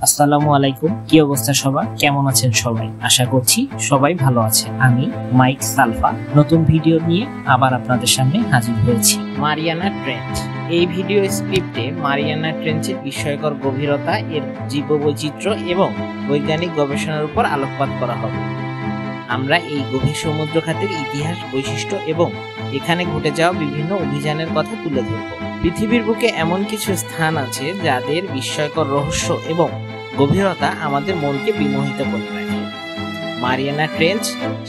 আসসালামু আলাইকুম। কি অবস্থা সবার? কেমন আছেন সবাই? আশা করছি সবাই ভালো আছেন। আমি মাইক সালফা নতুন ভিডিও নিয়ে আবার আপনাদের সামনে হাজির হয়েছি। Mariana trench. এই ভিডিও স্ক্রিপ্টে মারিয়ানা ট্রেঞ্চের বিস্ময়কর গভীরতা, এর জীববৈচিত্র্য এবং বৈজ্ঞানিক গবেষণার উপর আলোকপাত করা হবে। আমরা এই গভীর সমুদ্র খাতের ইতিহাস, বৈশিষ্ট্য এবং এখানে ঘটে যাওয়া বিভিন্ন অভিযানের কথা তুলে ধরব। পৃথিবীর বুকে এমন কিছু স্থান আছে যাদের বিস্ময়কর রহস্য এবং গভীরতা আমাদের মনকে বিমোহিত করে রাখে। মারিয়ানা ট্রেঞ্চ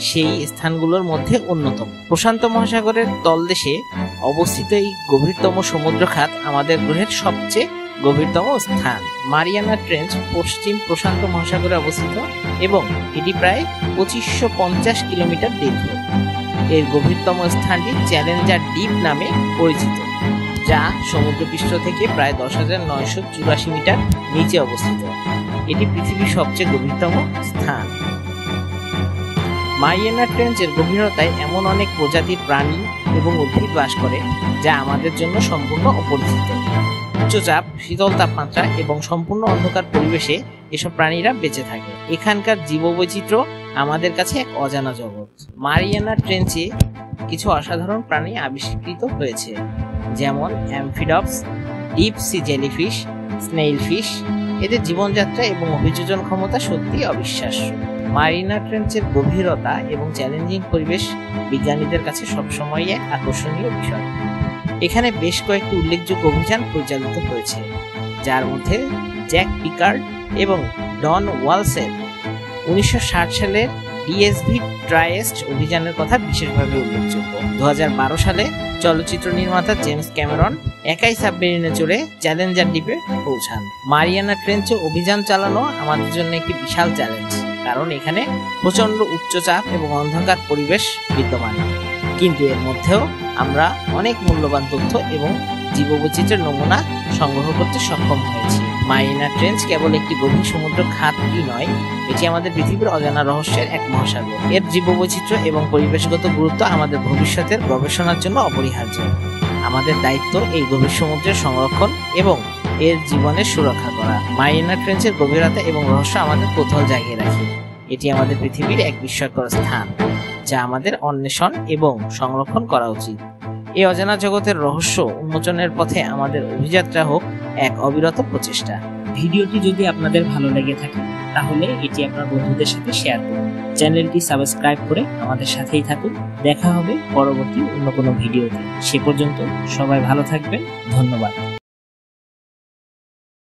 সেই স্থানগুলোর মধ্যে অন্যতম। প্রশান্ত মহাসাগরের তলদেশে অবস্থিত এই গভীরতম সমুদ্র খাত আমাদের গ্রহের সবচেয়ে গভীরতম স্থান। মারিয়ানা ট্রেঞ্চ পশ্চিম প্রশান্ত মহাসাগরে অবস্থিত এবং এটি প্রায় 2550 কিলোমিটার দীর্ঘ। এর গভীরতম স্থানটি চ্যালেঞ্জার ডিপ নামে পরিচিত, যা সমুদ্রপৃষ্ঠ থেকে প্রায় 10,984 মিটার নিচে অবস্থিত। এটি পৃথিবীর সবচেয়ে গভীরতম স্থান। মারিয়ানা ট্রেঞ্চের গভীরতায় এমন অনেক প্রজাতির প্রাণী এবং উদ্ভিদ বাস করে যা আমাদের জন্য সম্পূর্ণ অপরিচিত। উচ্চচাপ, শীতল তাপমাত্রা এবং সম্পূর্ণ অন্ধকার পরিবেশে এসব প্রাণীরা বেঁচে থাকে। এখানকার জীববৈচিত্র্য আমাদের কাছে এক অজানা জগৎ। মারিয়ানা ট্রেঞ্চে কিছু অসাধারণ প্রাণী আবিষ্কৃত হয়েছে, যেমন amphipods, deep sea jellyfish, snail fish. এদের জীবনযাত্রা এবং অভিযোজন ক্ষমতা সত্যি অবিশ্বাস্য। মারিয়ানা ট্রেঞ্চের গভীরতা এবং চ্যালেঞ্জিং পরিবেশ বিজ্ঞানীদের কাছে সবসময় এক আকর্ষণীয় বিষয়। এখানে বেশ কয়েকটি উল্লেখযোগ্য অভিযান পরিচালিত হয়েছে, যার মধ্যে জ্যাক পিকার্ড এবং ডন ওয়ালসের 1960 সালের ডিএসভি ট্রাইয়েস্ট অভিযানের কথা বিশেষভাবে উল্লেখযোগ্য। 2012 সালে চলচ্চিত্র নির্মাতা জেমস ক্যামেরন একাই সাবমেরিনে চড়ে চ্যালেঞ্জার দ্বীপে পৌঁছান। মারিয়ানা ট্রেঞ্চে অভিযান চালানো আমাদের জন্য একটি বিশাল চ্যালেঞ্জ, কারণ এখানে প্রচন্ড উচ্চচাপ এবং অন্ধকার পরিবেশ বিদ্যমান। কিন্তু এর মধ্যেও আমরা অনেক মূল্যবান তথ্য এবং জীববৈচিত্র্যের নমুনা সংগ্রহ করতে সক্ষম হয়েছি। মারিয়ানা ট্রেঞ্চ কেবল একটি গভীর সমুদ্র খাতই নয়, এটি আমাদের পৃথিবীর অজানা রহস্যের এক মহাসাগর। এর জীববৈচিত্র্য এবং পরিবেশগত গুরুত্ব আমাদের ভবিষ্যতের গবেষণার জন্য অপরিহার্য। আমাদের দায়িত্ব এই গভীর সমুদ্রের সংরক্ষণ এবং এর জীবনের সুরক্ষা করা। মারিয়ানা ট্রেঞ্চের গভীরতা এবং রহস্য আমাদের কৌতূহল জাগিয়ে রাখে। এটি আমাদের পৃথিবীর এক বিস্ময়কর স্থান, যা আমাদের অন্বেষণ এবং সংরক্ষণ করা উচিত। এই অজানা জগতের রহস্য উন্মোচনের পথে আমাদের অভিযাত্রা হোক এক অবিরত প্রচেষ্টা। ভিডিওটি যদি আপনাদের ভালো লেগে থাকে তাহলে এটি আপনার বন্ধুদের সাথে শেয়ার করুন। চ্যানেলটি সাবস্ক্রাইব করে আমাদের সাথেই থাকুন। দেখা হবে পরবর্তী অন্য কোনো ভিডিওতে। সে পর্যন্ত সবাই ভালো থাকবেন। ধন্যবাদ।